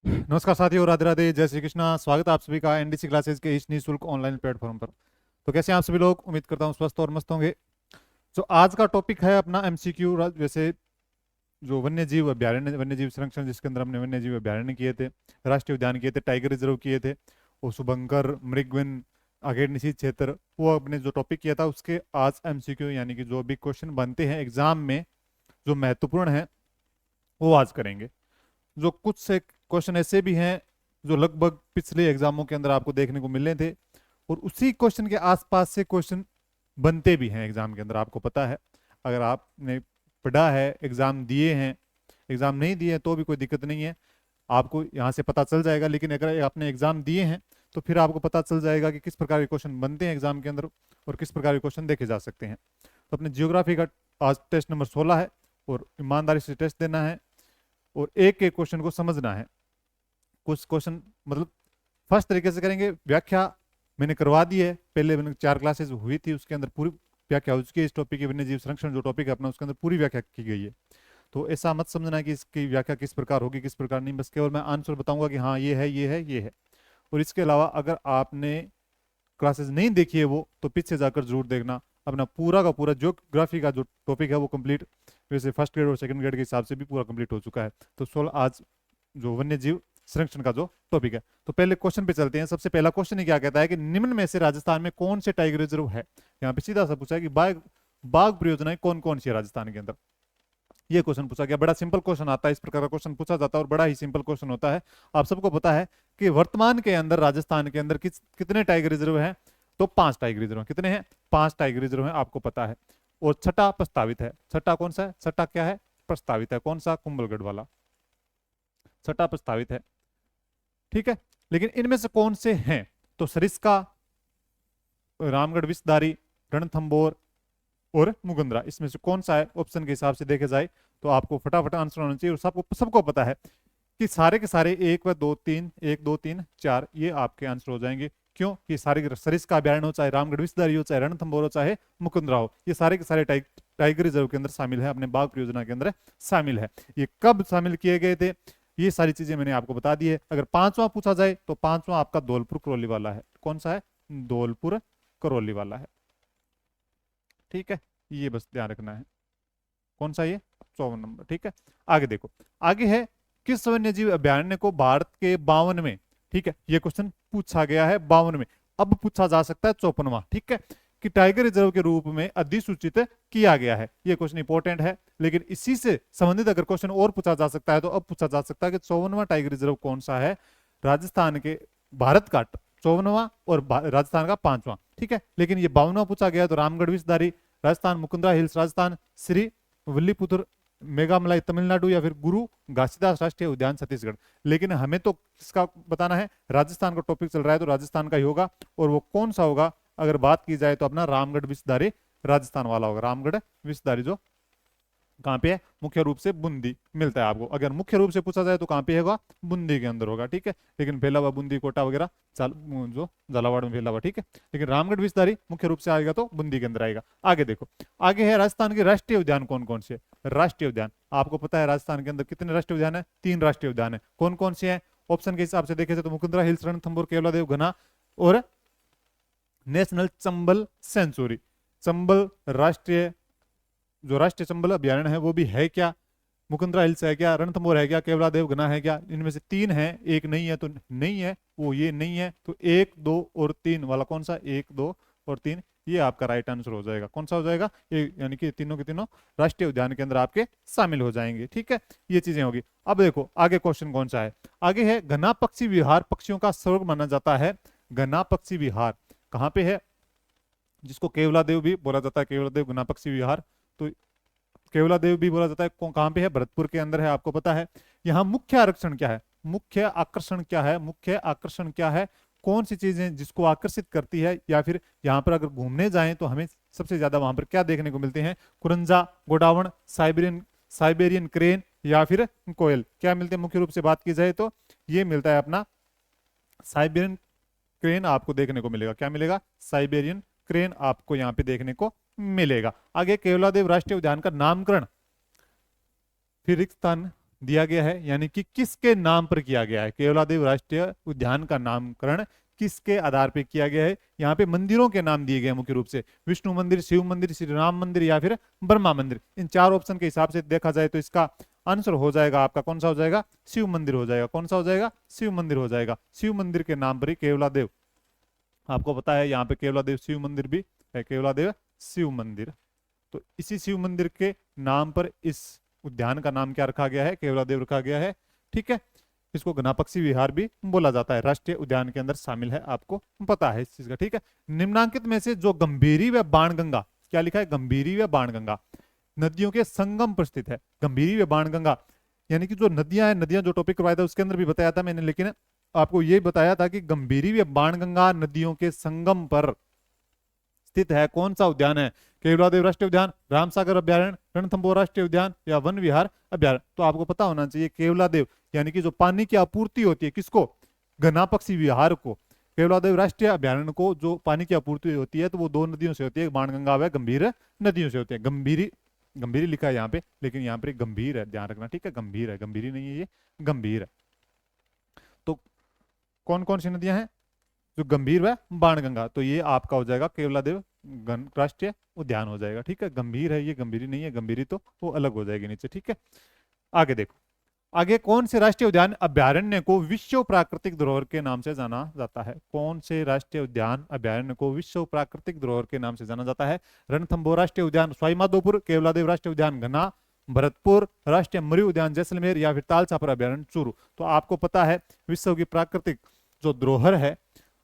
नमस्कार साथियों, राधे राधे, जय श्री कृष्णा। स्वागत है आप सभी का एनडीसी क्लासेस के इस निःशुल्क ऑनलाइन प्लेटफॉर्म पर। तो कैसे हैं आप सभी लोग? उम्मीद करता हूँ स्वस्थ और मस्त होंगे। जो आज का टॉपिक है अपना एमसीक्यू, वैसे जो वन्य जीव अभ्यारण्य, वन्य जीव संरक्षण, जिसके अंदर हमने वन्य जीव अभ्यारण्य किए थे, राष्ट्रीय उद्यान किए थे, टाइगर रिजर्व किए थे, और शुभंकर, मृगवन, आगे निषिद्ध क्षेत्र, वो अपने जो टॉपिक किया था उसके आज एमसीक्यू यानी कि जो भी क्वेश्चन बनते हैं एग्जाम में जो महत्वपूर्ण है वो आज करेंगे। जो कुछ से क्वेश्चन ऐसे भी हैं जो लगभग पिछले एग्जामों के अंदर आपको देखने को मिले थे, और उसी क्वेश्चन के आसपास से क्वेश्चन बनते भी हैं एग्जाम के अंदर, आपको पता है। अगर आपने पढ़ा है, एग्जाम दिए हैं, एग्जाम नहीं दिए हैं तो भी कोई दिक्कत नहीं है, आपको यहाँ से पता चल जाएगा। लेकिन अगर आपने एग्जाम दिए हैं तो फिर आपको पता चल जाएगा कि किस प्रकार के क्वेश्चन बनते हैं एग्जाम के अंदर और किस प्रकार के क्वेश्चन देखे जा सकते हैं। तो अपने जियोग्राफी का आज टेस्ट नंबर 16 है, और ईमानदारी से टेस्ट देना है और एक एक क्वेश्चन को समझना है। कुछ क्वेश्चन मतलब फर्स्ट तरीके से करेंगे, व्याख्या मैंने करवा दी है, पहले मैंने 4 क्लासेस हुई थी, उसके अंदर पूरी व्याख्या हो चुकी है। इस टॉपिक की वन्य जीव संरक्षण जो टॉपिक है अपना, उसके अंदर पूरी व्याख्या की गई है। तो ऐसा मत समझना कि इसकी व्याख्या किस प्रकार होगी किस प्रकार नहीं, बस केवल मैं आंसर बताऊंगा कि हाँ ये है ये है ये है। और इसके अलावा अगर आपने क्लासेस नहीं देखी है वो, तो पीछे जाकर जरूर देखना। अपना पूरा का पूरा ज्योग्राफी का जो टॉपिक है वो कंप्लीट, वैसे फर्स्ट ग्रेड और सेकंड ग्रेड के हिसाब से भी पूरा कंप्लीट हो चुका है। तो 16 आज जो वन्य जीव संरक्षण का जो टॉपिक है, तो पहले क्वेश्चन पे चलते हैं। सबसे पहला क्वेश्चन ही क्या कहता है कि निम्न में से राजस्थान में कौन से टाइगर रिजर्व है। यहाँ पे सीधा सा पूछा है कि बाघ बाघ परियोजनाएं कौन कौन सी है राजस्थान के अंदर, ये क्वेश्चन पूछा गया। बड़ा सिंपल क्वेश्चन आता है, इस प्रकार का क्वेश्चन पूछा जाता है और बड़ा ही सिंपल क्वेश्चन होता है। आप सबको पता है कि वर्तमान के अंदर राजस्थान के अंदर कितने टाइगर रिजर्व हैं, तो 5 टाइगर रिजर्व हैं। कितने हैं? 5 टाइगर रिजर्व हैं, आपको पता है। और छठा प्रस्तावित है। छठा कौन सा है? छठा क्या है? प्रस्तावित है। कौन सा? कुंभलगढ़ वाला, छठा प्रस्तावित है। ठीक है, लेकिन इनमें से कौन से हैं? तो सरिस्का, रामगढ़ विषधारी, रणथंभौर और मुगंदरा, इसमें से कौन सा है? ऑप्शन के हिसाब से देखे जाए तो आपको फटाफट आंसर होना चाहिए। और सबको सबको पता है कि सारे के सारे एक व दो तीन, एक दो तीन चार, ये आपके आंसर हो जाएंगे। क्यों? कि सारे सरिस्का अभ्यारण्य हो, चाहे रामगढ़ विषधारी हो, चाहे रणथंभौर हो, चाहे मुकुंदरा हो, ये सारे के सारे टाइगर रिजर्व के अंदर शामिल है, अपने बाघ परियोजना के अंदर शामिल है। ये कब शामिल किए गए थे, ये सारी चीजें मैंने आपको बता दी है। अगर पांचवा पूछा जाए तो पांचवा आपका धौलपुर करौली वाला है। कौन सा है? धौलपुर करौली वाला है। ठीक है, ये बस ध्यान रखना है। कौन सा? ये 54 नंबर। ठीक है, आगे देखो। आगे है किस वन्य जीव अभ्यारण्य को भारत के 52 में, ठीक है, ये क्वेश्चन पूछा गया है 52 में। अब पूछा जा सकता है 54वां, ठीक है, कि टाइगर रिजर्व के रूप में अधिसूचित किया गया है। ये क्वेश्चन इंपॉर्टेंट है, लेकिन इसी से संबंधित अगर क्वेश्चन और पूछा जा सकता है तो अब पूछा जा सकता है कि 54वां टाइगर रिजर्व कौन सा है राजस्थान के, भारत का 54वां और राजस्थान का 5वां। ठीक है, लेकिन ये 52वां पूछा गया तो रामगढ़ विषधारी राजस्थान, मुकुंदरा हिल्स राजस्थान, श्री विल्लीपुत्र मेघामलाई तमिलनाडु, या फिर गुरु घासीदास राष्ट्रीय उद्यान छत्तीसगढ़। लेकिन हमें तो किसका बताना है? राजस्थान का टॉपिक चल रहा है तो राजस्थान का ही होगा। और वो कौन सा होगा अगर बात की जाए तो अपना रामगढ़ विषधारी राजस्थान वाला होगा। रामगढ़ विषधारी जो कहाँ पे है? मुख्य रूप से बूंदी मिलता है आपको। अगर मुख्य रूप से पूछा जाए तो कहाँ पे होगा? बूंदी के अंदर होगा। ठीक है, लेकिन फैला हुआ बूंदी, कोटा वगैरह जो झालावाड़ में फैला हुआ। ठीक है, लेकिन रामगढ़ विषधारी मुख्य रूप से आएगा तो बूंदी के अंदर आएगा। आगे देखो, आगे है राजस्थान के राष्ट्रीय उद्यान कौन कौन से? राष्ट्रीय उद्यान आपको पता है राजस्थान के अंदर कितने राष्ट्रीय उद्यान है? 3 राष्ट्रीय उद्यान है। कौन कौन से हैं? ऑप्शन के हिसाब से देखे तो मुकुंदरा हिल्स, रणथंभौर, केवलादेव घना और नेशनल चंबल सेंचुरी। चंबल राष्ट्रीय, जो राष्ट्रीय चंबल अभ्यारण्य है वो भी है क्या? मुकुंदरा हिल्स है क्या? रणथंभौर है क्या? केवलादेव घना है क्या? इनमें से 3 है, एक नहीं है तो नहीं है, वो ये नहीं है। तो 1, 2 और 3 वाला कौन सा? 1, 2 और 3, ये आपका राइट आंसर हो जाएगा। कौन सा हो जाएगा? ये यानी कि तीनों के तीनों राष्ट्रीय उद्यान के अंदर आपके शामिल हो जाएंगे। ठीक है, ये चीजें होगी। अब देखो आगे क्वेश्चन कौन सा है। आगे है घना पक्षी विहार पक्षियों का स्वर्ग माना जाता है। घना पक्षी विहार कहाँ पे है? जिसको केवलादेव भी बोला जाता है, केवलादेव घना पक्षी विहार। तो केवलादेव भी बोला जाता है, कहां पे है? भरतपुर के अंदर है, आपको पता है। यहाँ मुख्य आरक्षण क्या है? मुख्य आकर्षण क्या है? मुख्य आकर्षण क्या है? कौन सी चीजें जिसको आकर्षित करती है, या फिर यहाँ पर अगर घूमने जाएं तो हमें सबसे ज्यादा वहां पर क्या देखने को मिलते हैं? कुरंजा, गोडावण, साइबेरियन साइबेरियन क्रेन या फिर कोयल, क्या मिलते हैं? मुख्य रूप से बात की जाए तो ये मिलता है अपना साइबेरियन क्रेन, आपको देखने को मिलेगा। क्या मिलेगा? साइबेरियन क्रेन आपको यहाँ पे देखने को मिलेगा। आगे केवलादेव राष्ट्रीय उद्यान का नामकरण फिर स्थान दिया गया है, यानी कि किसके नाम पर किया गया है। केवलादेव राष्ट्रीय उद्यान का नामकरण किसके आधार पर किया गया है। यहाँ पे मंदिरों के नाम दिए गए हैं मुख्य रूप से, विष्णु मंदिर, शिव मंदिर, श्री राम मंदिर या फिर ब्रह्मा मंदिर। इन चार ऑप्शन के हिसाब से देखा जाए तो इसका आंसर हो जाएगा आपका कौन सा हो जाएगा, शिव मंदिर हो जाएगा। कौन सा हो जाएगा, शिव मंदिर हो जाएगा। शिव मंदिर के नाम पर ही केवलादेव, आपको पता है यहाँ पे केवलादेव शिव मंदिर भी है, केवलादेव शिव मंदिर। तो इसी शिव मंदिर के नाम पर इस उद्यान का नाम क्या रखा गया है, केवलादेव रखा गया है। ठीक है, इसको घनापक्षी विहार भी बोला जाता है, राष्ट्रीय उद्यान के अंदर शामिल है, आपको पता है इस चीज का। ठीक है, निम्नांकित में से जो गंभीरी व बाणगंगा, क्या लिखा है, गंभीरी व बाणगंगा नदियों के संगम पर स्थित है। गंभीरी व बाणगंगा यानी कि जो नदियां हैं, नदियां जो टॉपिक करवाया था उसके अंदर भी बताया था मैंने, लेकिन आपको ये बताया था कि गंभीरी व बाणगंगा नदियों के संगम पर स्थित है कौन सा उद्यान है, केवलादेव राष्ट्रीय उद्यान, रामसागर अभ्यारण्य, रणथंभौर राष्ट्रीय उद्यान या वन विहार अभ्यारण्य। तो आपको पता होना चाहिए केवलादेव यानी कि जो पानी की आपूर्ति होती है किसको, घनापक्षी विहार को, केवलादेव राष्ट्रीय अभ्यारण्य को जो पानी की आपूर्ति होती है तो वो दो नदियों से होती है, बाणगंगा व गंभीर नदियों से होती है। गंभीरी, गंभीरी लिखा है यहाँ पे, लेकिन यहाँ पे गंभीर है, ध्यान रखना। ठीक है, गंभीर है, गंभीरी नहीं है, ये गंभीर है। तो कौन कौन सी नदियां हैं, जो गंभीर व बाणगंगा, तो ये आपका हो जाएगा केवलादेव राष्ट्रीय उद्यान हो जाएगा। ठीक है, गंभीर है ये, गंभीरी नहीं है, गंभीरी तो वो अलग हो जाएगी नीचे। ठीक है, आगे देखो, आगे कौन से राष्ट्रीय उद्यान अभ्यारण्य को विश्व प्राकृतिक धरोहर के नाम से जाना जाता है। कौन से राष्ट्रीय उद्यान अभ्यारण्य को विश्व प्राकृतिक धरोहर के नाम से जाना जाता है। रणथंभौर राष्ट्रीय उद्यान सवाई माधोपुर, केवलादेव राष्ट्रीय उद्यान घना, भरतपुर राष्ट्रीय मृग उद्यान जैसलमेर या फिर तालछापर अभ्यारण्य चूरू। तो आपको पता है विश्व की प्राकृतिक जो धरोहर है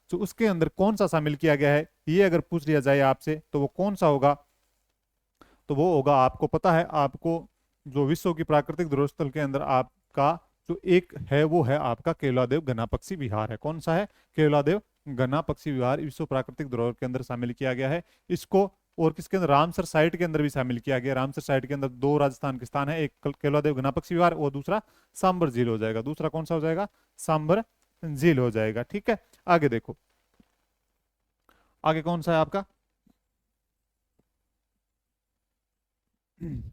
तो उसके अंदर कौन सा शामिल किया गया है, ये अगर पूछ लिया जाए आपसे तो वो कौन सा होगा, तो वो होगा, आपको पता है, आपको जो विश्व की प्राकृतिक धरोहर स्थल के अंदर आपका जो एक है वो है आपका केवलादेव घनापक्षी विहार है। कौन सा है, केवलादेव घनापक्षी विहार विश्व प्राकृतिक धरोहर के अंदर शामिल किया गया है। इसको और किसके अंदर, रामसर साइट के अंदर भी शामिल किया गया। रामसर साइट के अंदर दो राजस्थान के स्थान है, एक केवलादेव घनापक्षी विहार और दूसरा सांबर झील हो जाएगा। दूसरा कौन सा हो जाएगा, सांबर झील हो जाएगा। ठीक है, आगे देखो, आगे कौन सा है आपका,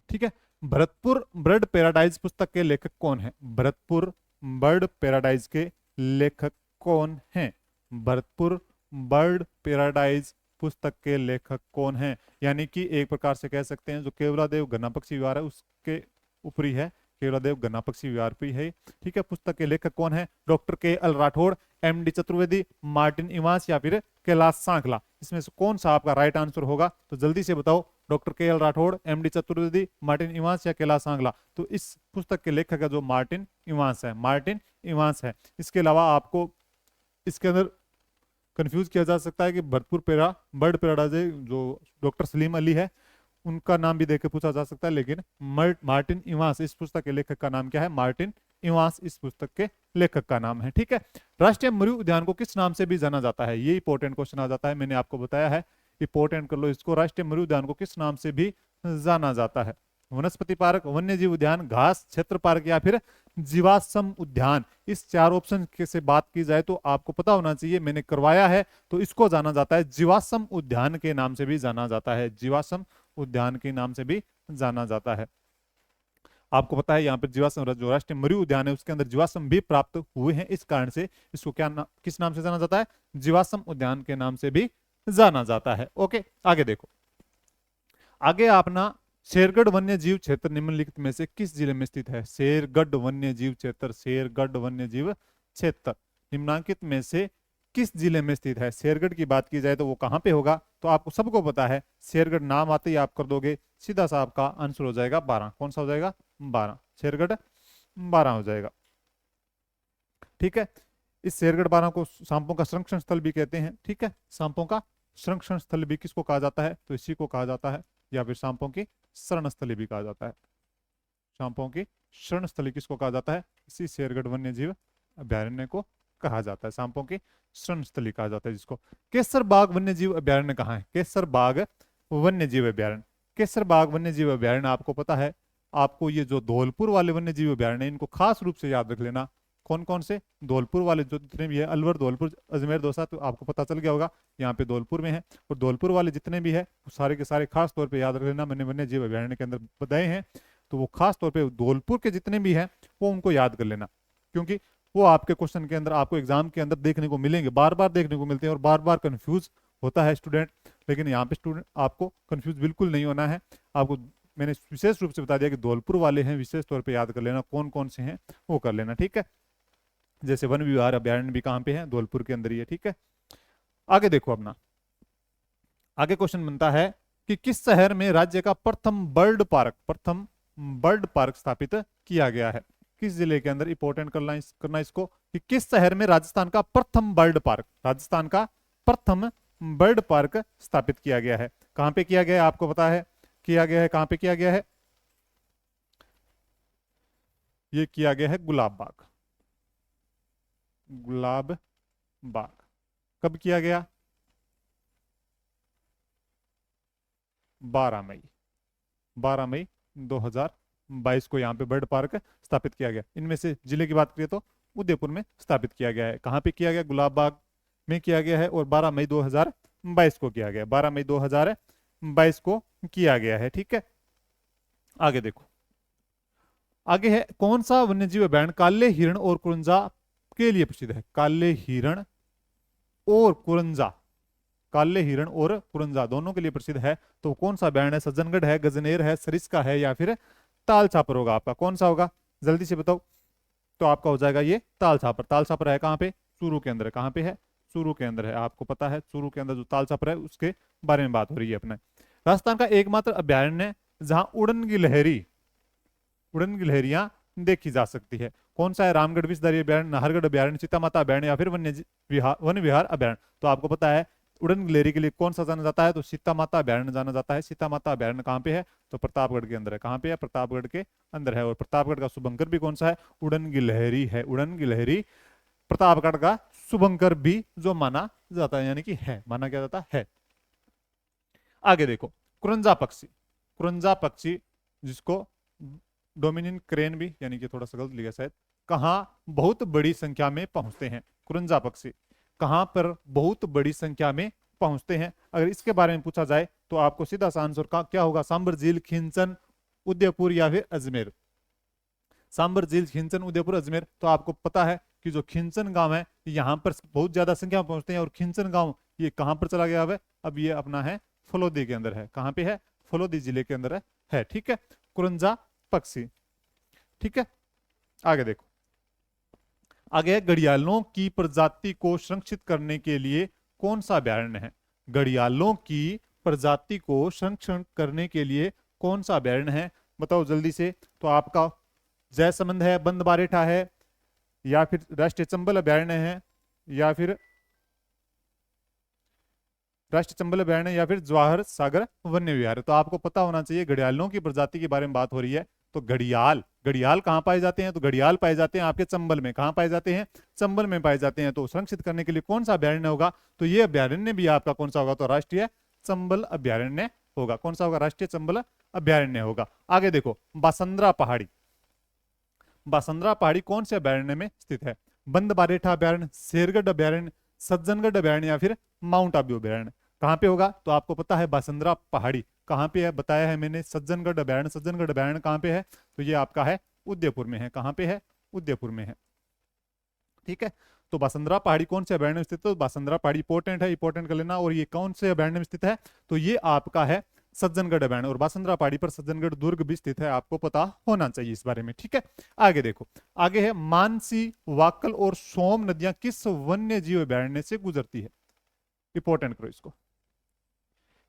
ठीक है, भरतपुर बर्ड पैराडाइज पुस्तक के लेखक कौन है। भरतपुर बर्ड पैराडाइज के लेखक कौन है, भरतपुर बर्ड पैराडाइज पुस्तक के लेखक कौन है। यानी कि एक प्रकार से कह सकते हैं जो केवलादेव घनापक्षी विहार है उसके ऊपरी है, केवलादेव घनापक्षी विहार पे है। ठीक है, पुस्तक के लेखक कौन है, डॉक्टर के L Rathore, MD Chaturvedi, Martin Evans या फिर कैलाश सांखला। इसमें से कौन सा आपका राइट आंसर होगा, तो जल्दी से बताओ, डॉक्टर के L Rathore, MD Chaturvedi, Martin Evans या कैलाश सांखला। तो इस पुस्तक के लेखक है जो मार्टिन इवांस है, मार्टिन इवांस है। इसके अलावा आपको इसके अंदर कंफ्यूज किया जा सकता है कि भरतपुर बर्ड पैराडाइज जो डॉक्टर सलीम अली है उनका नाम भी देकर पूछा जा सकता है, लेकिन मार्टिन इवांस इस पुस्तक के लेखक का नाम क्या है, मार्टिन इवांस इस पुस्तक के लेखक का नाम है। ठीक है, राष्ट्रीय मृग उद्यान को किस नाम से भी जाना जाता है, ये इंपॉर्टेंट क्वेश्चन आ जाता है, मैंने आपको बताया है, इंपॉर्टेंट कर लो इसको। राष्ट्रीय मृग उद्यान को किस नाम से भी जाना जाता है, वनस्पति पार्क, वन्य जीव उद्यान, घास क्षेत्र पार्क या फिर जीवाश्म उद्यान। इस चार ऑप्शन से बात की जाए तो आपको पता होना चाहिए, मैंने करवाया है, तो इसको जाना जाता है जीवाश्म उद्यान के नाम से भी जाना जाता है, जीवाश्म उद्यान के नाम से भी जाना जाता है। आपको पता है यहाँ पर जीवाश्म जो राष्ट्रीय मृग उद्यान है उसके अंदर जीवाश्म भी प्राप्त हुए हैं, इस कारण से इसको किस नाम से जाना जाता है, जीवाश्म उद्यान के नाम से भी जाना जाता है। ओके, आगे देखो, आगे अपना शेरगढ़ वन्य जीव क्षेत्र निम्नलिखित में से किस जिले में स्थित है। शेरगढ़ वन्य जीव क्षेत्र, शेरगढ़ वन्य जीव क्षेत्र निम्नांकित में से किस जिले में स्थित है। शेरगढ़ की बात की जाए तो वो कहां पे होगा, तो आपको सबको पता है, शेरगढ़ नाम आते ही आप कर दोगे, सीधा सा आपका आंसर हो जाएगा 12। कौन सा हो जाएगा, 12, शेरगढ़ 12 हो जाएगा। ठीक है, इस शेरगढ़ 12 को सांपों का संरक्षण स्थल भी कहते हैं। ठीक है, सांपों का संरक्षण स्थल भी किसको कहा जाता है, तो इसी को कहा जाता है, या फिर सांपों की शरण स्थली भी कहा जाता है। सांपों की शरण स्थली किसको कहा जाता है, इसी शेरगढ़ वन्य जीव अभ्यारण्य को कहा जाता है, सांपों की शरण स्थली कहा जाता है जिसको। केसर बाग वन्य जीव अभ्यारण्य कहाँ है, केसर बाग वन्य जीव अभ्यारण्य, केसर बाग वन्य जीव अभ्यारण्य आपको पता है, आपको ये जो धौलपुर वाले वन्य जीव अभ्यारण्य इनको खास रूप से याद रख लेना। कौन कौन से, धौलपुर वाले जो जितने भी है, अलवर, धौलपुर, अजमेर, दौसा, तो आपको पता चल गया होगा यहाँ पे धौलपुर में है, और धौलपुर वाले जितने भी है सारे के सारे खास तौर पे याद रख लेना, मैंने वन्य जीव अभ्यारण्य के अंदर बताए हैं। तो वो खास तौर पे धौलपुर के जितने भी हैं वो उनको याद कर लेना, क्योंकि वो आपके क्वेश्चन के अंदर, आपको एग्जाम के अंदर देखने को मिलेंगे, बार बार देखने को मिलते हैं और बार बार कंफ्यूज होता है स्टूडेंट। लेकिन यहाँ पे स्टूडेंट आपको कंफ्यूज बिल्कुल नहीं होना है। आपको मैंने विशेष रूप से बता दिया कि धौलपुर वाले हैं, विशेष तौर पे याद कर लेना, कौन कौन से हैं वो कर लेना, ठीक है। जैसे वन विहार अभ्यारण्य भी कहाँ पे है, धौलपुर के अंदर ही है, ठीक है। आगे देखो अपना, आगे क्वेश्चन बनता है कि किस शहर में राज्य का प्रथम बर्ड पार्क स्थापित किया गया है। किस जिले के अंदर, इंपॉर्टेंट करना इसको, कि किस शहर में राजस्थान का प्रथम बर्ड पार्क स्थापित किया गया है। कहां पे किया गया है आपको पता है, किया गया है कहां पे किया गया है, ये किया गया है गुलाब बाग। कब किया गया, 12 मई 2022 को यहाँ पे बर्ड पार्क स्थापित किया गया। इनमें से जिले की बात करें तो उदयपुर में स्थापित किया गया है। कहाँ पे किया गया, गुलाब बाग में किया गया है और 12 मई 2022 को किया गया, 12 मई 2022 को किया गया है, ठीक है। आगे देखो, आगे है कौन सा वन्यजीव अभयारण्य काले हिरण और कुरंजा के लिए प्रसिद्ध है। काले हिरण और कुरंजा दोनों के लिए प्रसिद्ध है। तो कौन सा अभयारण्य है, सज्जनगढ़ है, गजनेर है, सरिस्का है या फिर ताल छापर होगा आपका, कौन सा होगा जल्दी से बताओ। तो आपका हो जाएगा ये ताल छापर है कहाँ पे, चूरू के अंदर है। कहाँ पे है, चूरू के अंदर है, आपको पता है चूरू के अंदर जो ताल छापर है उसके बारे में बात हो रही है अपने। राजस्थान का एकमात्र अभ्यारण्य जहां उड़न गिलहरियां देखी जा सकती है, कौन सा है। रामगढ़ विषधारी अभ्यारण्य, नाहरगढ़ अभ्यारण्य, सीता माता अभ्यारण्य या फिर वन विहार अभ्यारण्य। तो आपको पता है उड़न गिलहरी के लिए कौन सा जाना जाता है, तो सीता माता अभ्यारण्य जाना जाता है। सीता माता अभ्यारण्य कहाँ पे है, तो प्रतापगढ़ के अंदर है। कहाँ पे है, प्रतापगढ़ के अंदर है। और प्रतापगढ़ का शुभंकर भी कौन सा है, उड़न गिलहरी है। उड़न गिलहरी प्रतापगढ़ का शुभंकर भी जो माना जाता है, यानी कि है, माना क्या जाता है। आगे देखो, कुरंजा पक्षी जिसको डोमिनियन क्रेन भी, यानी कि थोड़ा सा गलत लिखा शायद, कहाँ बहुत बड़ी संख्या में पहुंचते हैं। कुरंजा पक्षी कहां पर बहुत बड़ी संख्या में पहुंचते हैं। अगर इसके बारे में पूछा जाए तो आपको सीधा सा आंसर क्या होगा, सांबर झील, खिंचन, उदयपुर या फिर अजमेर। सांबर झील, खिंचन, उदयपुर, अजमेर। तो आपको पता है कि जो खिंचन गांव है यहाँ पर बहुत ज्यादा संख्या में पहुंचते हैं। और खिंचन गांव ये कहां पर चला गया है, अब ये अपना है फलोदी के अंदर है। कहां पे है, फलोदी जिले के अंदर है, ठीक है। कुरंजा पक्षी, ठीक है। आगे देखो, आगे है घड़ियालों की प्रजाति को संरक्षित करने के लिए कौन सा अभ्यारण्य है। घड़ियालों की प्रजाति को संरक्षण करने के लिए कौन सा अभ्यारण्य है, बताओ जल्दी से। तो आपका जयसमंद है, बंद बारेठा है, या फिर राष्ट्रीय चंबल अभ्यारण्य है, या फिर राष्ट्रीय चंबल अभ्यारण्य, या फिर जवाहर सागर वन्य विहार है। तो आपको पता होना चाहिए घड़ियालों की प्रजाति के बारे में बात हो रही है। तो घड़ियाल कहाँ पाए जाते हैं, तो घड़ियाल पाए जाते हैं आपके चंबल में। कहाँ पाए जाते हैं, चंबल में पाए जाते हैं। तो संरक्षित करने के लिए कौन सा अभ्यारण्य होगा, तो ये अभ्यारण्य भी आपका कौन सा होगा, तो राष्ट्रीय चंबल अभ्यारण्य होगा। कौन सा होगा, राष्ट्रीय चंबल अभ्यारण्य होगा। आगे देखो, बासंद्रा पहाड़ी कौन से अभ्यारण्य में स्थित है। बंद बारेठा अभ्यारण्य, शेरगढ़ अभ्यारण्य, सज्जनगढ़ अभ्यारण्य या फिर माउंट आबू अभ्यारण्य। कहां पे होगा, तो आपको पता है बासंद्रा पहाड़ी कहां पे है, बताया है मैंने, सज्जनगढ़ अभ्यारण्य कहां पे है, तो ये आपका है उदयपुर में है। कहां पे है, उदयपुर में है, ठीक है। तो बासंद्रा पहाड़ी कौन से अभ्यारण्य में स्थित है, तो बासंद्रा पहाड़ी इंपॉर्टेंट कर लेना। और ये कौन से अभ्यारण्य में स्थित है, तो ये आपका है सज्जनगढ़ अभ्यारण्य। और बासंद्रा पहाड़ी पर सज्जनगढ़ दुर्ग भी स्थित है, आपको पता होना चाहिए इस बारे में, ठीक है। आगे देखो, आगे है मानसी, वाकल और सोम नदियां किस वन्य जीव अभ्यारण्य से गुजरती है। इंपॉर्टेंट करो इसको,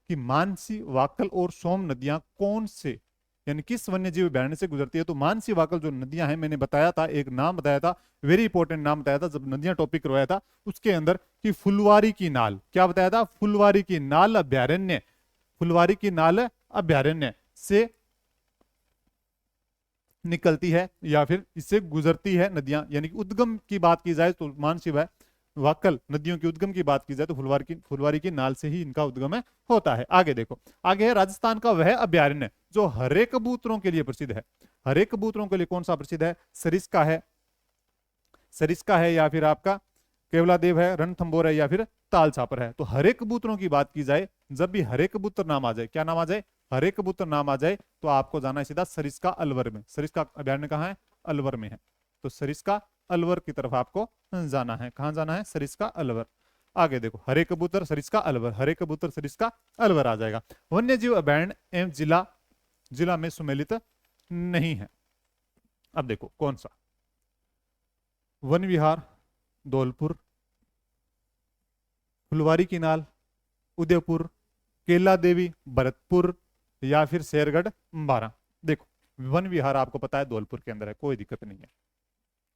कि मानसी, वाकल और सोम नदियां कौन से, यानी किस वन्य जीव अभ्यारण्य से गुजरती है। तो मानसी, वाकल जो नदियां हैं, मैंने बताया था, एक नाम बताया था, वेरी इंपॉर्टेंट नाम बताया था जब नदियां टॉपिक करवाया था उसके अंदर, कि फुलवारी की नाल, क्या बताया था, फुलवारी की नाल अभ्यारण्य से निकलती है या फिर इससे गुजरती है नदियां। यानी कि उद्गम की बात की जाए तो मानसी, वाकल नदियों की उद्गम की बात की जाए तो फुलवारी की नाल से ही इनका उद्गम होता है। आगे देखो, आगे है राजस्थान का वह अभ्यारण्य जो हरे कबूतरों के लिए प्रसिद्ध है। हरे कबूतरों के लिए कौन सा प्रसिद्ध है, सरिस्का है या फिर आपका केवलादेव है, रणथंभौर है या फिर ताल छापर है। तो हरे कबूतरों की बात की जाए, जब भी हरे कबूतर नाम आ जाए, क्या नाम आ जाए, हरे कबूतर नाम आ जाए तो आपको जाना है सीधा सरिस्का अलवर में। सरिस्का अभ्यारण्य कहाँ है? अलवर में है। तो सरिस्का अलवर की तरफ आपको जाना है। कहाँ जाना है? सरिस्का अलवर। आगे देखो, हरे कबूतर सरिस्का अलवर, हरे कबूतर सरिस्का अलवर आ जाएगा। वन्य जीव अभ्यारण्य एवं जिला में सम्मिलित नहीं है। अब देखो कौन सा? वन विहार धौलपुर, फुलवारी किनाल उदयपुर, केला देवी भरतपुर, या फिर शेरगढ़ बारा। देखो वन विहार आपको पता है धौलपुर के अंदर है, कोई दिक्कत नहीं है।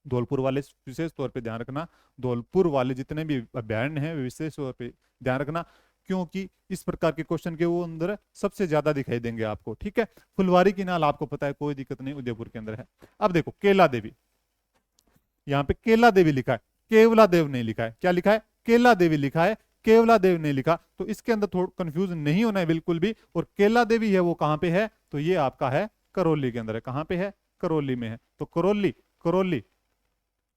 धौलपुर वाले विशेष तौर पे ध्यान रखना, धौलपुर वाले जितने भी अभ्यारण्य हैं विशेष तौर पे ध्यान रखना, क्योंकि इस प्रकार के क्वेश्चन के वो अंदर सबसे ज्यादा दिखाई देंगे आपको। ठीक है, फुलवारी की नाल आपको पता है, कोई दिक्कत नहीं, उदयपुर के अंदर है। अब देखो केला देवी, यहाँ पे केला देवी लिखा है, केवला देव नहीं लिखा है। क्या लिखा है? केला देवी लिखा है, केवला देव नहीं लिखा। तो इसके अंदर थोड़ा कंफ्यूज नहीं होना है बिल्कुल भी। और केला देवी है वो कहाँ पे है? तो ये आपका है करौली के अंदर है। कहाँ पे है? करौली में है। तो करौली, करौली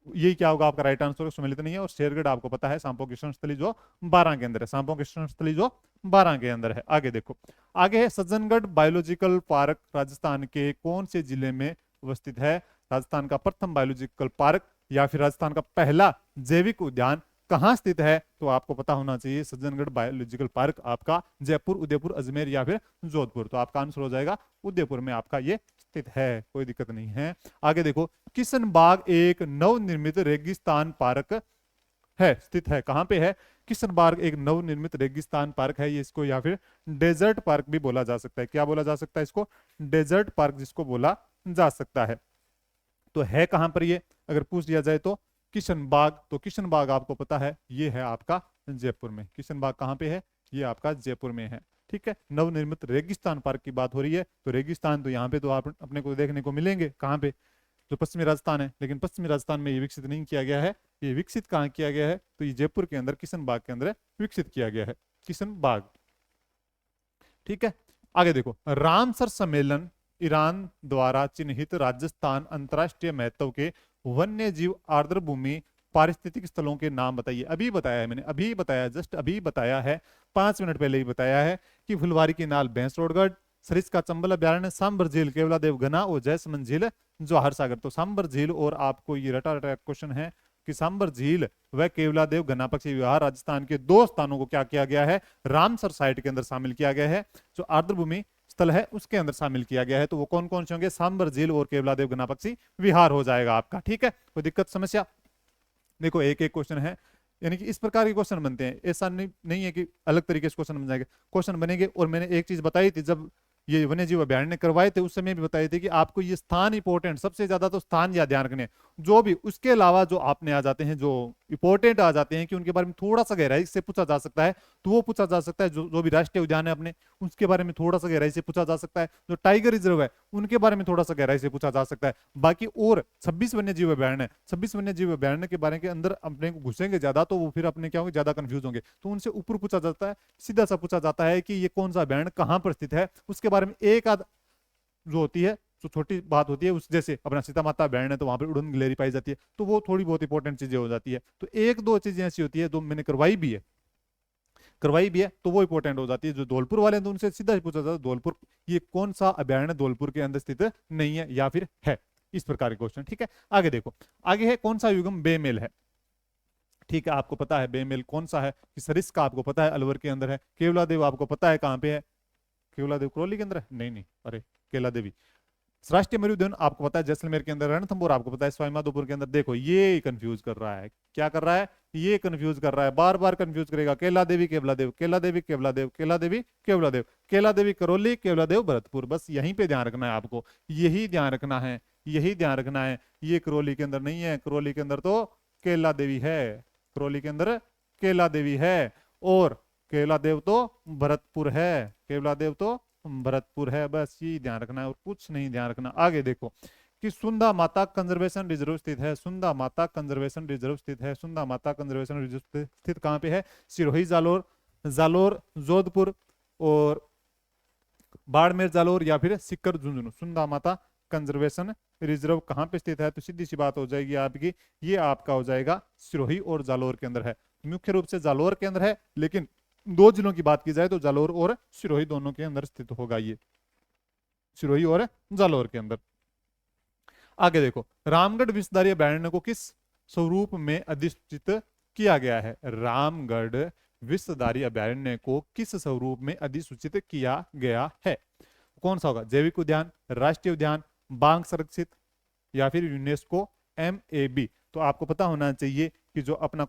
यही क्या होगा आपका राइट आंसर? सम्मिलित नहीं है। और शेरगढ़ आपको पता है सांपों की स्थली जो 12 के अंदर है, सांपों की स्थली जो 12 के अंदर है। आगे देखो, आगे है सज्जनगढ़ बायोलॉजिकल पार्क राजस्थान के कौन से जिले में अवस्थित है? राजस्थान का प्रथम बायोलॉजिकल पार्क या फिर राजस्थान का पहला जैविक उद्यान कहाँ स्थित है? तो आपको पता होना चाहिए सज्जनगढ़ बायोलॉजिकल पार्क आपका जयपुर, उदयपुर, अजमेर या फिर जोधपुर। तो आपका आंसर हो जाएगा उदयपुर में आपका ये स्थित है, कोई दिक्कत नहीं है। आगे देखो, किशन बाग एक नवनिर्मित रेगिस्तान पार्क है, स्थित है। कहाँ पे है? किशन बाग एक नवनिर्मित रेगिस्तान पार्क है। ये इसको या फिर डेजर्ट पार्क भी बोला जा सकता है। क्या बोला जा सकता है इसको? डेजर्ट पार्क जिसको बोला जा सकता है। तो है कहां पर ये अगर पूछ दिया जाए तो? किशन बाग। तो किशन बाग आपको पता है ये है आपका जयपुर में। किशन बाग कहां पे है? ये आपका जयपुर में है। ठीक है, नवनिर्मित रेगिस्तान पार्क की बात हो रही है। तो रेगिस्तान तो यहाँ पे तो आप अपने को देखने को मिलेंगे। कहाँ पे? जो पश्चिमी राजस्थान है। लेकिन पश्चिमी राजस्थान में ये विकसित नहीं किया गया है। ये विकसित कहाँ किया गया है? तो ये जयपुर के अंदर किशन बाग के अंदर विकसित किया गया है, किशन बाग। ठीक है, आगे देखो, रामसर सम्मेलन ईरान द्वारा चिन्हित राजस्थान अंतरराष्ट्रीय महत्व के वन्य जीव आर्द्र भूमि पारिस्थितिक स्थलों के नाम बताइए। अभी बताया है मैंने, अभी बताया, जस्ट अभी बताया है, 5 मिनट पहले ही बताया है कि फुलवारी की नाल भैंसरोडगढ़, सरिस्का चंबल अभ्यारण्य, सांबर झील केवलादेव घना और जयसमंद झील जवाहर सागर। तो सांबर झील और आपको ये रटा रटा क्वेश्चन है कि सांबर झील व केवलादेव घना पक्षी विहार राजस्थान के 2 स्थानों को क्या किया गया है? रामसर साइट के अंदर शामिल किया गया है। जो आर्द्र भूमि स्थल है उसके अंदर शामिल किया गया है। तो वो कौन कौन से होंगे? सांबर झील और केवलादेव घना पक्षी विहार हो जाएगा आपका। ठीक है, कोई दिक्कत समस्या? देखो एक एक क्वेश्चन है, यानी कि इस प्रकार के क्वेश्चन बनते हैं। ऐसा नहीं है कि अलग तरीके से क्वेश्चन बन जाएंगे, क्वेश्चन बनेंगे। और मैंने एक चीज बताई थी जब ये वन्य जीव अभ्यारण्य करवाए थे, उस समय भी बताए थे कि आपको ये स्थान इंपॉर्टेंट, सबसे ज्यादा तो स्थान या ध्यान रखने, जो भी उसके अलावा जो आपने आ जाते हैं, जो इंपॉर्टेंट आ जाते हैं कि उनके बारे में थोड़ा सा गहराई से पूछा जा सकता है, तो वो पूछा जा सकता है। जो भी राष्ट्रीय उद्यान है अपने, उसके बारे में थोड़ा सा गहराई से पूछा जा सकता है। जो टाइगर रिजर्व है उनके बारे में थोड़ा सा गहराई से पूछा जा सकता है। बाकी और 26 वन्य जीव अभ्यारण्य है, 26 वन्य जीव अभ्यारण्य के बारे के अंदर अपने को घुसेंगे ज्यादा तो वो फिर अपने क्या होंगे, ज्यादा कंफ्यूज होंगे। तो उनसे ऊपर पूछा जाता है, सीधा सा पूछा जाता है कि ये कौन सा अभ्यारण्य कहाँ पर स्थित है, उसके बारे में एक आध जो होती है, जो छोटी बात होती है, उस जैसे अपना सीता माता अभ्यारण्य है तो वहां पर उड़न गिलहरी पाई जाती है, तो वो थोड़ी बहुत इंपॉर्टेंट चीजें हो जाती है। तो एक दो चीजें ऐसी होती है जो मैंने करवाई भी है, तो वो इंपॉर्टेंट हो जाती है। जो धौलपुर वाले हैं तो उनसे सीधा पूछा जाता है धौलपुर ये कौन सा अभ्यारण्य धौलपुर के अंदर स्थित नहीं है या फिर है, इस प्रकार के क्वेश्चन। ठीक है, आगे देखो, आगे है कौन सा युग्म बेमेल है। ठीक है, आपको पता है बेमेल कौन सा है कि सरिस्का आपको पता है अलवर के अंदर है, केवलादेव आपको पता है कहाँ पे है, केवलादेव करौली के अंदर है, नहीं, अरे केला देवी। राष्ट्रीय मरुद्यान आपको पता है जैसलमेर के अंदर, रणथंभौर आपको पता है सवाईमाधोपुर के अंदर। देखो ये कंफ्यूज कर रहा है, क्या कर रहा है? ये कंफ्यूज कर रहा है, बार बार कंफ्यूज करेगा। केला देवी केवलादेव, केला देवी केवलादेव, केला देवी केवलादेव, केला देवी करौली, केवलादेव भरतपुर। बस यहीं पे ध्यान रखना है आपको, यही ध्यान रखना है, यही ध्यान रखना है। ये करौली के अंदर नहीं है, करौली के अंदर तो केला देवी है, करौली के अंदर केला देवी है, और केवलादेव तो भरतपुर है, केवलादेव तो भरतपुर है। बस ये ध्यान रखना है और कुछ नहीं ध्यान रखना। आगे देखो कि सुंदा माता कंजर्वेशन रिजर्व स्थित है, सुंदा माता कंजर्वेशन रिजर्व स्थित है, सुंदा माता कंजर्वेशन रिजर्व स्थित कहां पे है? सिरोही जालोर, जालोर जोधपुर, और बाड़मेर जालोर या फिर सिक्कर झुंझुनू। सुंदा माता कंजर्वेशन रिजर्व कहां पे स्थित है? तो सीधी सी बात हो जाएगी आपकी, ये आपका हो जाएगा सिरोही और जालोर के अंदर है। मुख्य रूप से जालोर के अंदर है, लेकिन दो जिलों की बात की जाए तो जालोर और सिरोही दोनों के अंदर स्थित होगा ये, सिरोही और जालोर के अंदर। आगे देखो, रामगढ़ विषधारी अभयारण्य को किस स्वरूप में अधिसूचित किया गया है? रामगढ़ विषधारी अभयारण्य को किस स्वरूप में अधिसूचित किया गया है? कौन सा होगा? जैविक उद्यान, राष्ट्रीय उद्यान, बाघ संरक्षित, या फिर यूनेस्को MAB। तो आपको पता होना चाहिए कि जो अपना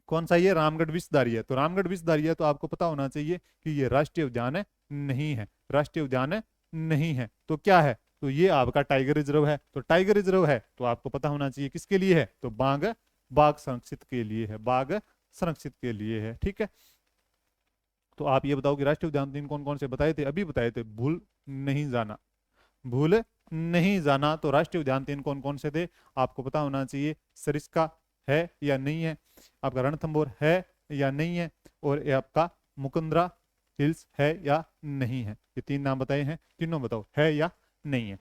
कौन सा ये रामगढ़ विषधारी है, तो रामगढ़ विषधारी है तो आपको पता होना चाहिए कि ये राष्ट्रीय उद्यान है नहीं है, राष्ट्रीय उद्यान नहीं है। तो क्या है? तो ये आपका टाइगर रिजर्व है। तो टाइगर रिजर्व है तो आपको पता होना चाहिए किसके लिए है? तो बाघ बाघ संरक्षित के लिए है, बाघ संरक्षित के लिए है। ठीक है, तो आप ये बताओ कि राष्ट्रीय उद्यान 3 कौन कौन से बताए थे? अभी बताए थे, भूल नहीं जाना, भूल नहीं जाना। तो राष्ट्रीय उद्यान 3 कौन कौन से थे? आपको पता होना चाहिए, सरिस्का है या नहीं है, आपका रणथंभौर है या नहीं है, और ये आपका मुकुंदरा हिल्स है या नहीं है। ये 3 नाम बताए हैं, तीनों बताओ है या नहीं है।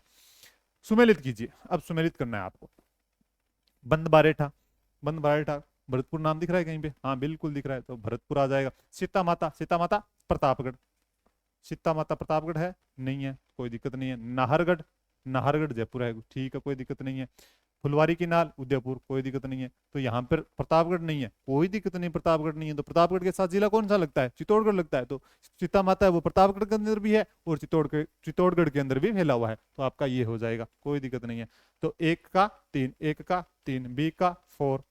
सुमेलित कीजिए, अब सुमेलित करना है आपको। बंद बारेठा, बंद बारेठा भरतपुर नाम दिख रहा है कहीं पे? हाँ बिल्कुल दिख रहा है, तो भरतपुर आ जाएगा। सीता माता, सीता माता प्रतापगढ़, सीता माता प्रतापगढ़ है नहीं है, कोई दिक्कत नहीं है। नाहरगढ़, नाहरगढ़ जयपुर है, ठीक है कोई दिक्कत नहीं है। फुलवारी की नाल उदयपुर, कोई दिक्कत नहीं है। तो यहाँ पर प्रतापगढ़ नहीं है, कोई दिक्कत नहीं, प्रतापगढ़ नहीं है। तो प्रतापगढ़ के साथ जिला कौन सा लगता है? चित्तौड़गढ़ लगता है। तो सीता माता है वो प्रतापगढ़ के अंदर भी है और चित्तौड़गढ़ के अंदर भी फैला हुआ है, तो आपका ये हो जाएगा, कोई दिक्कत नहीं है। तो 1 का 3, 1 का 3, B का 4,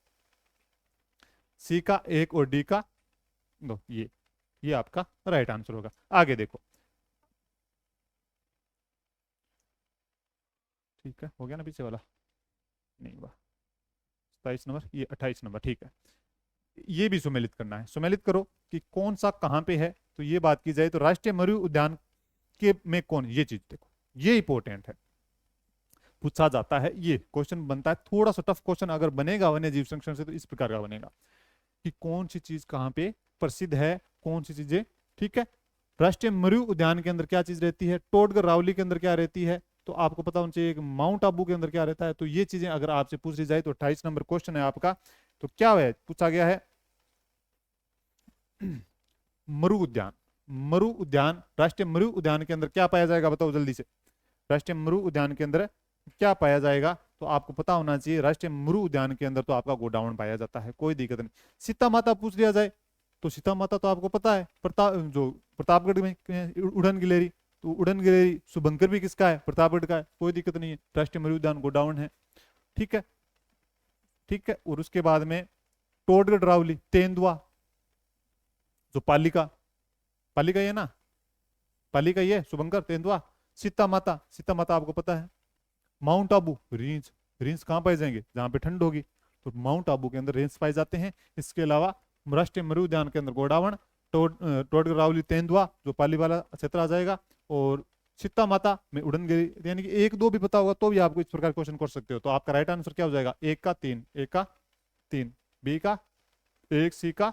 C का 1 और D का 2, ये आपका राइट आंसर होगा। आगे देखो, ठीक है, हो गया ना पीछे वाला? नहीं हुआ। 27 नंबर, ये 28 नंबर, ठीक है। ये भी सुमेलित करना है, सुमेलित करो कि कौन सा कहां पे है। तो ये बात की जाए तो राष्ट्रीय मरु उद्यान के में कौन, ये चीज देखो, ये इंपॉर्टेंट है, पूछा जाता है, ये क्वेश्चन बनता है। थोड़ा सा टफ क्वेश्चन अगर बनेगा वन्य जीव संरक्षण से तो इस प्रकार का बनेगा कि कौन सी चीज कहां पे प्रसिद्ध है, कौन सी चीजें। ठीक है, राष्ट्रीय मरु उद्यान के अंदर क्या चीज रहती है, टोडगर रावली के अंदर क्या रहती है, तो आपको पता होना चाहिए कि माउंट आबू के अंदर क्या रहता है। तो ये चीजें अगर आपसे पूछ ली जाए तो 28 नंबर क्वेश्चन है आपका। तो क्या है पूछा गया है? मरु उद्यान, मरु उद्यान, राष्ट्रीय मरु उद्यान के अंदर क्या पाया जाएगा? बताओ जल्दी से, राष्ट्रीय मरु उद्यान के अंदर क्या पाया जाएगा? तो आपको पता होना चाहिए राष्ट्रीय मरु उद्यान के अंदर तो आपका गोडाउन पाया जाता है, कोई दिक्कत नहीं। सीता माता पूछ लिया जाए तो सीता माता तो आपको पता है जो प्रतापगढ़ में उड़न गिलेरी, तो उड़न गिलेरी शुभंकर भी किसका है? प्रतापगढ़ का है, कोई दिक्कत नहीं है। राष्ट्रीय मरु उद्यान गोडाउन है, ठीक है, ठीक है। और उसके बाद में टोडगढ़ रावली, तेंदुआ, जो पालिका, पालिका ये ना, पालिका ये शुभंकर, तेंदुआ, सीता माता, सीता माता आपको पता है। माउंट आबू रेंज, रेंज कहाँ पाए जाएंगे? जहां पे ठंड होगी, तो माउंट आबू के अंदर रेंज पाए जाते हैं। इसके अलावा राष्ट्रीय मरु उद्यान के अंदर गोडावण, टोडगढ़ रावली, तेंदुआ जो पाली वाला क्षेत्र आ जाएगा, और सीता माता में उड़नगिरी। यानी कि 1 2 भी पता होगा तो भी आपको इस प्रकार क्वेश्चन कर सकते हो। तो आपका राइट आंसर क्या हो जाएगा? 1 का 3, 1 का 3, B का 1, C का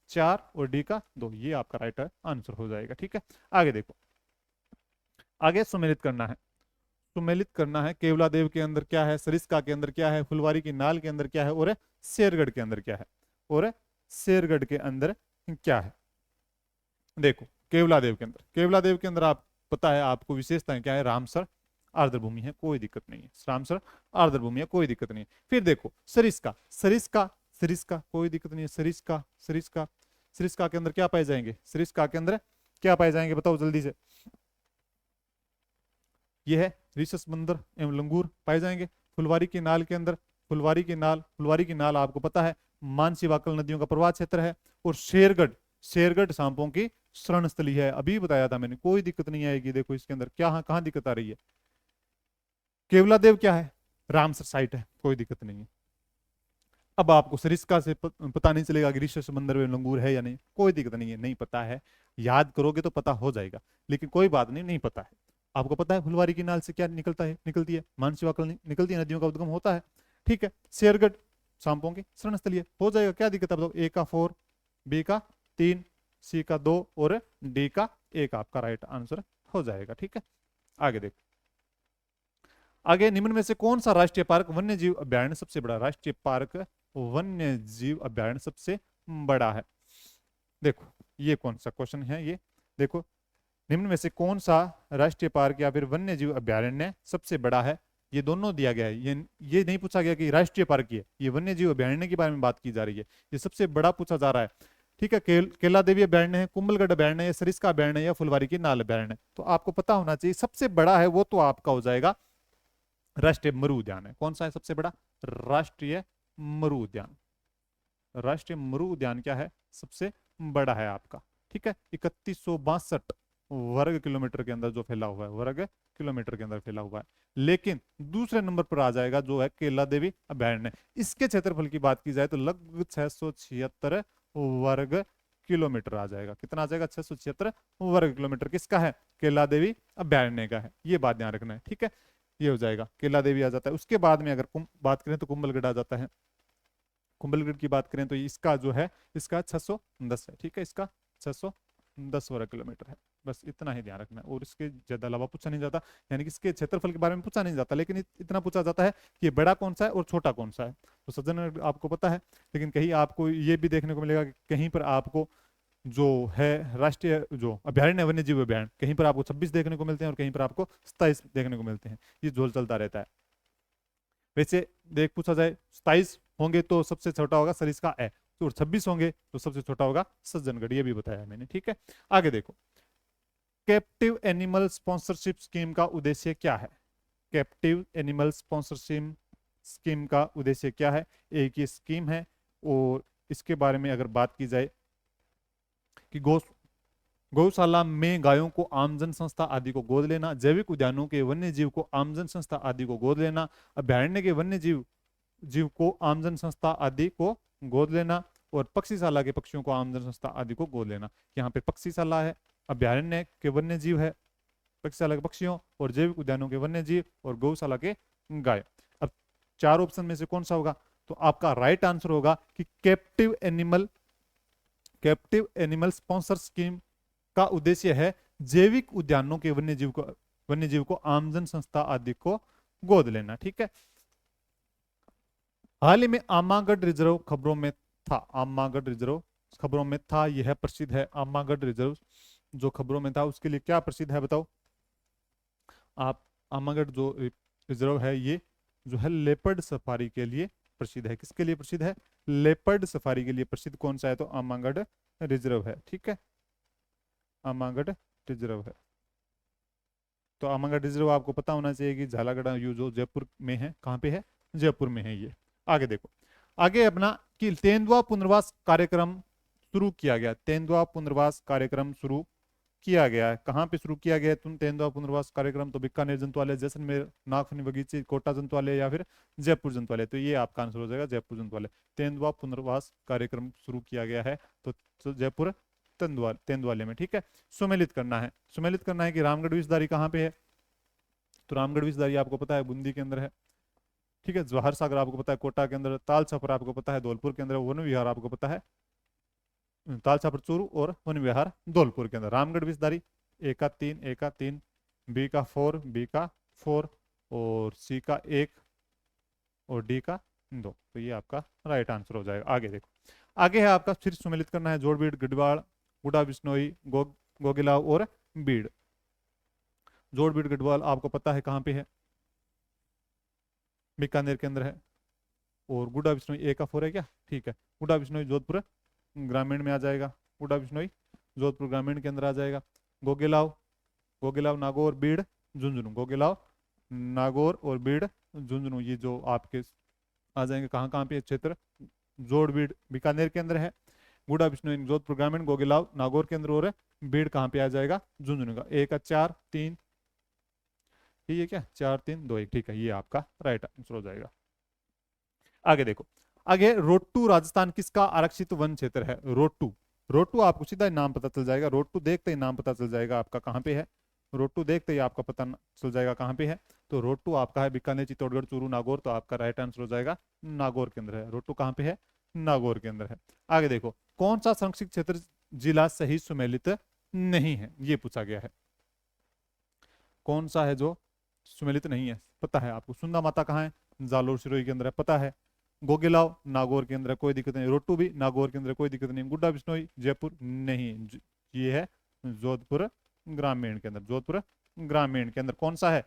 4 और D का 2, ये आपका राइट आंसर हो जाएगा। ठीक है, आगे देखो, आगे सुमेलित करना है, सुमेलित करना है। केवलादेव के अंदर क्या है, सरिस्का के अंदर क्या है, फुलवारी की नाल के अंदर क्या है, और शेरगढ़ के अंदर क्या है, और शेरगढ़ के अंदर क्या है। देखो केवलादेव के अंदर, केवलादेव के अंदर आप पता है आपको विशेषताएं क्या है? रामसर आर्द्र भूमि है, कोई दिक्कत नहीं है, रामसर आर्द्र भूमि है, कोई दिक्कत नहीं है। फिर देखो सरिस्का, सरिस्का, सरिस्का कोई दिक्कत नहीं है, सरिस्का, सरिस्का, सरिस्का के अंदर क्या पाए जाएंगे? सरिस्का के अंदर क्या पाए जाएंगे? बताओ जल्दी से। ये है रीसस बंदर एवं लंगूर पाए जाएंगे। फुलवारी की नाल के अंदर, फुलवारी की नाल, फुलवारी की नाल आपको पता है मानसी वाकल नदियों का प्रवाह क्षेत्र है। और शेरगढ़, शेरगढ़ सांपों की शरण स्थली है, अभी बताया था मैंने, कोई दिक्कत नहीं आएगी। देखो इसके अंदर क्या, कहां दिक्कत आ रही है? केवलादेव क्या है? रामसर साइट है, कोई दिक्कत नहीं है। अब आपको सरिस्का से पता नहीं चलेगा कि ऋषि समंदर में लंगूर है या नहीं, कोई दिक्कत नहीं है, नहीं पता है, याद करोगे तो पता हो जाएगा, लेकिन कोई बात नहीं, नहीं पता है। आपको पता है फुलवारी की नाल से क्या निकलता है, निकलती है मानसी वाकल निकलती है, नदियों का उद्गम होता है। ठीक है, शेरगढ़ सांपों की शरण स्थली हो जाएगा, क्या दिक्कत है बताओ? A का 4, B का 3, C का 2 और D का 1 आपका राइट आंसर हो जाएगा। ठीक है, आगे देखो, आगे निम्न में से कौन सा राष्ट्रीय पार्क वन्य जीव अभ्यारण्य सबसे बड़ा? राष्ट्रीय पार्क वन्य जीव अभ्यारण्य सबसे बड़ा है। देखो ये कौन सा क्वेश्चन है, ये देखो, निम्न में से कौन सा राष्ट्रीय पार्क या फिर वन्य जीव अभ्यारण्य सबसे बड़ा है। ये दोनों दिया गया है, ये नहीं पूछा गया कि राष्ट्रीय पार्क की है, ये वन्य जीव अभ्यारण्य के बारे में बात की जा रही है, ये सबसे बड़ा पूछा जा रहा है। ठीक है, केला देवी अभ्यारण्य है, कुंभलगढ़ अभ्यारण्य है, सरिस्का अभ्यारण्य या फुलवारी की नाल अभ्यारण्य। तो आपको पता होना चाहिए सबसे बड़ा है वो तो आपका हो जाएगा राष्ट्रीय मरु उद्यान है। कौन सा है सबसे बड़ा? राष्ट्रीय मरु उद्यान। राष्ट्रीय मरु उद्यान क्या है? सबसे बड़ा है आपका। ठीक है, 3162 वर्ग किलोमीटर के अंदर जो फैला हुआ है, वर्ग किलोमीटर के अंदर फैला हुआ है। लेकिन दूसरे नंबर पर आ जाएगा जो है केला देवी अभ्यारण्य। इसके क्षेत्रफल की बात की जाए तो लगभग 676 वर्ग किलोमीटर आ जाएगा। कितना आ जाएगा? 676 वर्ग किलोमीटर। किसका है? केला देवी अभ्यारण्य का है। ये बात ध्यान रखना है। ठीक है, ये हो जाएगा, केला देवी आ जाता है। उसके बाद में अगर बात करें तो कुंभलगढ़ आ जाता है। कुंभलगढ़ की बात करें तो इसका जो है, इसका 610 है। ठीक है, इसका 610 वर्ग किलोमीटर है। बस इतना ही ध्यान रखना है, और इसके ज्यादा अलावा पूछा नहीं जाता, यानी कि इसके क्षेत्रफल के बारे में पूछा नहीं जाता, लेकिन इतना पूछा जाता है कि ये बड़ा कौन सा है और छोटा कौन सा है। तो सज्जन आपको पता है, लेकिन कहीं आपको ये भी देखने को मिलेगा कि कहीं पर आपको जो है राष्ट्रीय जो अभ्यारण्य वन्य जीव अभ्यारण्य, कहीं पर आपको 26 देखने को मिलते हैं और कहीं पर आपको 27 देखने को मिलते हैं। ये झोल चलता रहता है। वैसे देख पूछा जाए 27 होंगे तो सबसे छोटा होगा सरिस्का ए, तो 26 होंगे तो सबसे छोटा होगा सज्जनगढ़। ये भी बताया मैंने। ठीक है, आगे देखो, कैप्टिव एनिमल स्पॉन्सरशिप स्कीम का उद्देश्य क्या है? कैप्टिव एनिमल स्पॉन्सरशिप स्कीम का उद्देश्य क्या है? एक ये स्कीम है, और इसके बारे में अगर बात की जाए कि गौशाला में गायों को आमजन संस्था आदि को गोद लेना, जैविक उद्यानों के वन्य जीव को आमजन संस्था आदि को गोद लेना, अभ्यारण्य के वन्य जीव को आमजन संस्था आदि को गोद लेना, और पक्षीशाला के पक्षियों को आमजन संस्था आदि को गोद लेना। यहाँ पे पक्षीशाला है, अभ्यारण्य के वन्य जीव है, पक्षीशाला के पक्षियों, और जैविक उद्यानों के वन्य जीव, और गौशाला के गाय। अब चार ऑप्शन में से कौन सा होगा? तो आपका राइट आंसर होगा कि कैप्टिव एनिमल स्पॉन्सर स्कीम का उद्देश्य है जैविक उद्यानों के वन्य जीव को आमजन संस्था आदि को गोद लेना। ठीक है, हाल ही में आमागढ़ रिजर्व खबरों में था। आमागढ़ रिजर्व खबरों में था, यह प्रसिद्ध है। आमागढ़ रिजर्व जो खबरों में था उसके लिए क्या प्रसिद्ध है बताओ आप? आमागढ़ जो रिजर्व है ये जो है लेपर्ड सफारी के लिए प्रसिद्ध है। किसके लिए प्रसिद्ध है? लेपर्ड सफारी के लिए प्रसिद्ध। कौन सा है? तो आमागढ़ रिजर्व है। ठीक है, आमागढ़ रिजर्व है। तो आमागढ़ रिजर्व आपको पता होना चाहिए कि झालागढ़ यू जो जयपुर में है। कहाँ पे है? जयपुर में है ये। आगे देखो, आगे अपना कि तेंदुआ पुनर्वास कार्यक्रम शुरू किया गया। तेंदुआ पुनर्वास कार्यक्रम शुरू किया गया है। कहाँ पे शुरू किया गया है तुम तेंदुआ पुनर्वास कार्यक्रम? तो बीकानेर जंतुआलय, जैसलमेर, नागफनी बगीचे, कोटा जंतुआलय या फिर जयपुर जंतुआलय। तो ये आपका आंसर हो जाएगा जयपुर जंतुआलय। तेंदुआ पुनर्वास कार्यक्रम शुरू किया गया है तो जयपुर तेंदुआलय में। ठीक है, सुमेलित करना है। सुमेलित करना है कि रामगढ़ विषधारी कहाँ पे है? तो रामगढ़ विषधारी आपको पता है बूंदी के अंदर है। ठीक है, जवाहर सागर आपको पता है कोटा के अंदर, ताल छपर आपको पता है धौलपुर के अंदर, वन विहार आपको पता है ताल छपर चूरू, और वन विहार धौलपुर के अंदर। रामगढ़ विषधारी ए का 3, बी का 4, और सी का 1 और डी का 2। तो ये आपका राइट आंसर हो जाएगा। आगे देखो, आगे है आपका फिर सुमेलित करना है जोड़बीड़, गढ़वाल, गुड़ा बिश्नोई, गोगिलाव और बीड़। जोड़बीड़ गढ़वाल आपको पता है कहाँ पे है? बीकानेर के अंदर है। और गुड़ा बिश्नोई ए का 4 है क्या? ठीक है, गुड़ा बिश्नोई जोधपुर ग्रामीण में आ जाएगा। गुड़ा बिश्नोई जोधपुर ग्रामीण के अंदर आ जाएगा। गोगिलाव नागौर बीड़ झुंझुनू, गोगिलाव नागौर और बीड़ झुंझुनू, ये जो आपके आ जाएंगे कहाँ कहाँ पे क्षेत्र? जोड़बीड़ बीकानेर के अंदर है, गुड़ा बिश्नोई जोधपुर ग्रामीण, गोगिलाव नागौर के अंदर, और बीड़ कहाँ पे आ जाएगा? झुंझुनू का। ए का 4, 3, ये क्या 4, 3, 2, 1। ठीक है, ये आपका राइट आंसर हो जाएगा। आगे देखो, आगे रोटू राजस्थान किसका आरक्षित वन क्षेत्र है? रोटू आपको सीधा ही नाम पता चल जाएगा। रोटू देखते ही नाम पता चल जाएगा आपका कहाँ पे है। रोटू देखते ही आपका पता चल जाएगा कहाँ पे है। तो रोटू आपका है बीकानेर, चित्तौड़गढ़, चूरू, नागौर। तो आपका राइट आंसर हो जाएगा नागौर के अंदर है। रोटू कहाँ पे है? नागौर के अंदर है। आगे देखो, कौन सा संरक्षित क्षेत्र जिला सही सुमेलित नहीं है? ये पूछा गया है। कौन सा है जो सुमेलित नहीं है? पता है आपको? सुंदा माता कहाँ है? जालोर सिरोही के अंदर है, पता है। गोगेलाव नागौर के अंदर है, कोई दिक्कत नहीं। रोटू भी नागौर के अंदर, कोई दिक्कत नहीं। गुड्डा बिश्नोई जयपुर नहीं, ये है जोधपुर ग्रामीण के अंदर। जोधपुर ग्रामीण के अंदर कौन सा है?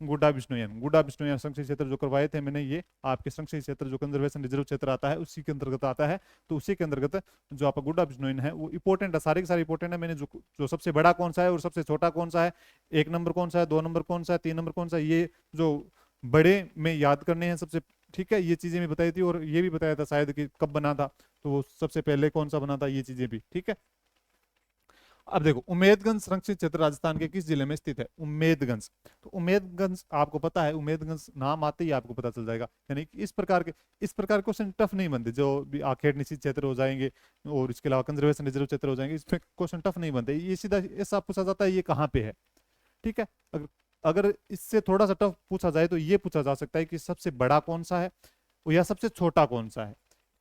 गुड्डा बिश्नोई। गुड्डा बिश्नोई संरक्षित क्षेत्र जो करवाए थे मैंने, ये आपके संरक्षित क्षेत्र जो कंजर्वेशन रिजर्व क्षेत्र आता है उसी के अंतर्गत आता है। तो उसी के अंतर्गत जो आपका गुड्डा बिश्नोई है वो इंपॉर्टेंट है, सारे के सारे इंपॉर्टेंट है। मैंने जो सबसे बड़ा कौन सा है और सबसे छोटा कौन सा है, 1 नंबर कौन सा है, 2 नंबर कौन सा है, 3 नंबर कौन सा है, ये जो बड़े में याद करने हैं सबसे, ठीक है। ये चीजें भी बताई थी और ये भी बताया था शायद कि कब बना था, तो वो सबसे पहले कौन सा बना था, ये चीजें भी, ठीक है। अब देखो, उम्मेदगंज संरक्षित क्षेत्र राजस्थान के किस जिले में स्थित है? उम्मेदगंज। तो उम्मेदगंज आपको पता है, उम्मेदगंज नाम आते ही आपको पता चल जाएगा। यानी कि इस प्रकार के क्वेश्चन टफ नहीं बनते, जो भी आखेट निश्चित क्षेत्र हो जाएंगे और इसके अलावा कंजर्वेशन रिजर्व क्षेत्र हो जाएंगे, इसमें क्वेश्चन टफ नहीं बनते। ये सीधा ऐसा पूछा जाता है ये कहाँ पे है, ठीक है। अगर इससे थोड़ा सा टफ पूछा जाए तो ये पूछा जा सकता है कि सबसे बड़ा कौन सा है या सबसे छोटा कौन सा है।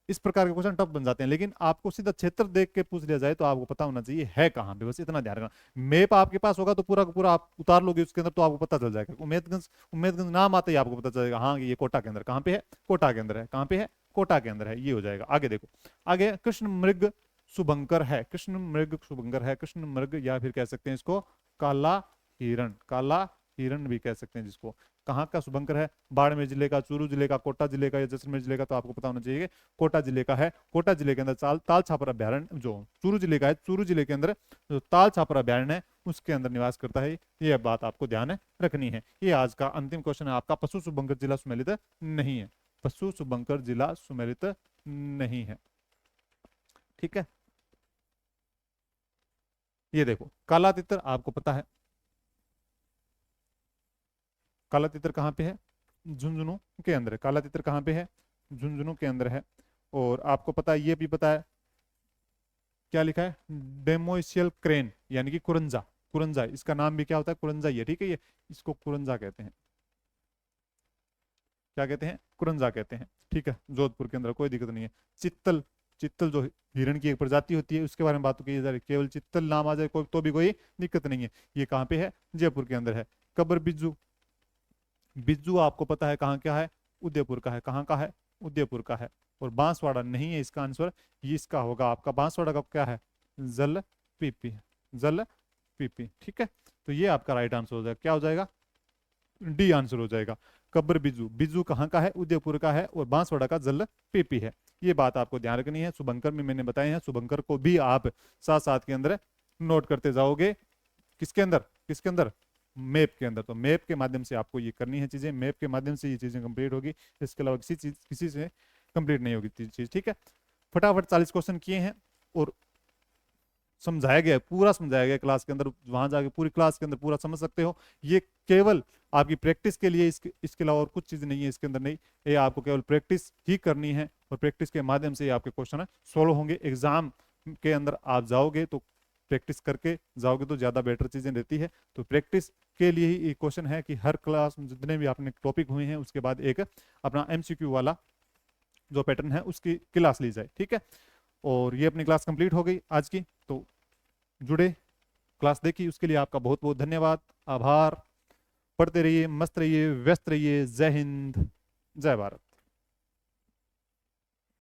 इस प्रकार के क्वेश्चन टफ बन जाते हैं। लेकिन आपको सीधा क्षेत्र देख के पूछ लिया जाए तो आपको पता होना चाहिए है कहाँ पे, बस इतना ध्यान रखना। मैप आपके पास होगा तो पूरा का पूरा आप उतार लोगे उसके अंदर तो आपको पता चल जाएगा। उम्मेदगंज नाम आते ही आपको पता चलेगा, हाँ ये कोटा के अंदर। कहाँ पे है? कोटा के अंदर है। कहाँ पे है? कोटा के अंदर है। ये हो जाएगा। आगे देखो, आगे कृष्ण मृग शुभंकर है। कृष्ण मृग शुभंकर है। कृष्ण मृग या फिर कह सकते हैं इसको काला हिरण, काला हिरण भी कह सकते हैं जिसको। कहाँ का शुभंकर है? बाड़मेर जिले का, चूरू जिले का, कोटा जिले का या जैसलमेर जिले का, तो आपको पता होना चाहिए कोटा जिले का है। कोटा जिले के अंदर ताल छापर अभ्यारण्य जो चूरू जिले का है, चूरू जिले के अंदर जो ताल छापर अभ्यारण्य है उसके अंदर निवास करता है। ये बात आपको ध्यान रखनी है। ये आज का अंतिम क्वेश्चन है आपका। पशु शुभंकर जिला सुमेलित नहीं है। पशु शुभंकर जिला सुमेलित नहीं है, ठीक है। ये देखो, काला तितर आपको पता है, काला तितर कहाँ पे है? झुंझुनू के अंदर है। काला तितर कहाँ पे है? झुंझुनू के अंदर है। और आपको पता है, ये भी पता है, क्या लिखा है? डेमोइशियल क्रेन यानी कि कुरंजा। कुरंजा, इसका नाम भी क्या होता है? कुरंजा ही है, ठीक है। ये इसको कुरंजा कहते हैं। क्या कहते हैं? कुरंजा कहते हैं, ठीक है। जोधपुर के अंदर, कोई दिक्कत नहीं है। चित्तल, चित्तल जो हिरण की एक प्रजाति होती है उसके बारे में बात की जा रही है। केवल चित्तल नाम आ जाए कोई तो भी कोई दिक्कत नहीं है। ये कहाँ पे है? जयपुर के अंदर है। कबर बिज्जू, बिज्जू आपको पता है कहाँ क्या है? उदयपुर का है। कहाँ का है? उदयपुर का है। और बांसवाड़ा नहीं है इसका आंसर, ये इसका होगा आपका बांसवाड़ा का क्या है? जल पीपी, जल पीपी, ठीक है। तो ये आपका राइट आंसर हो जाएगा। क्या हो जाएगा? डी आंसर हो जाएगा। कब्र बिज्जू, बिज्जू कहाँ का है? उदयपुर का है। और बांसवाड़ा का जल पीपी है। ये बात आपको ध्यान रखनी है। शुभंकर में मैंने बताए हैं, शुभंकर को भी आप साथ साथ के अंदर नोट करते जाओगे। किसके अंदर? किसके अंदर? मैप के अंदर। तो मैप के माध्यम से आपको ये करनी है चीजें, मैप के माध्यम से ये चीजें कंप्लीट होगी। इसके अलावा किसी से कंप्लीट नहीं होगी चीज, ठीक है। फटाफट 40 क्वेश्चन किए हैं और समझाया गया, पूरा समझाया गया क्लास के अंदर। वहां जाके पूरी क्लास के अंदर पूरा समझ सकते हो। ये केवल आपकी प्रैक्टिस के लिए, इसके अलावा और कुछ चीज नहीं है इसके अंदर। नहीं, ये आपको केवल प्रैक्टिस ही करनी है और प्रैक्टिस के माध्यम से आपके क्वेश्चन सोल्व होंगे। एग्जाम के अंदर आप जाओगे तो प्रैक्टिस करके जाओगे तो ज्यादा बेटर चीजें रहती है। तो प्रैक्टिस के लिए ही एक क्वेश्चन है कि हर क्लास में जितने भी आपने टॉपिक हुए हैं उसके बाद एक अपना एमसीक्यू वाला जो पैटर्न है उसकी क्लास ली जाए, ठीक है। और ये अपनी क्लास कंप्लीट हो गई आज की। तो जुड़े, क्लास देखी उसके लिए आपका बहुत बहुत धन्यवाद, आभार। पढ़ते रहिए, मस्त रहिए, व्यस्त रहिए। जय हिंद, जय भारत।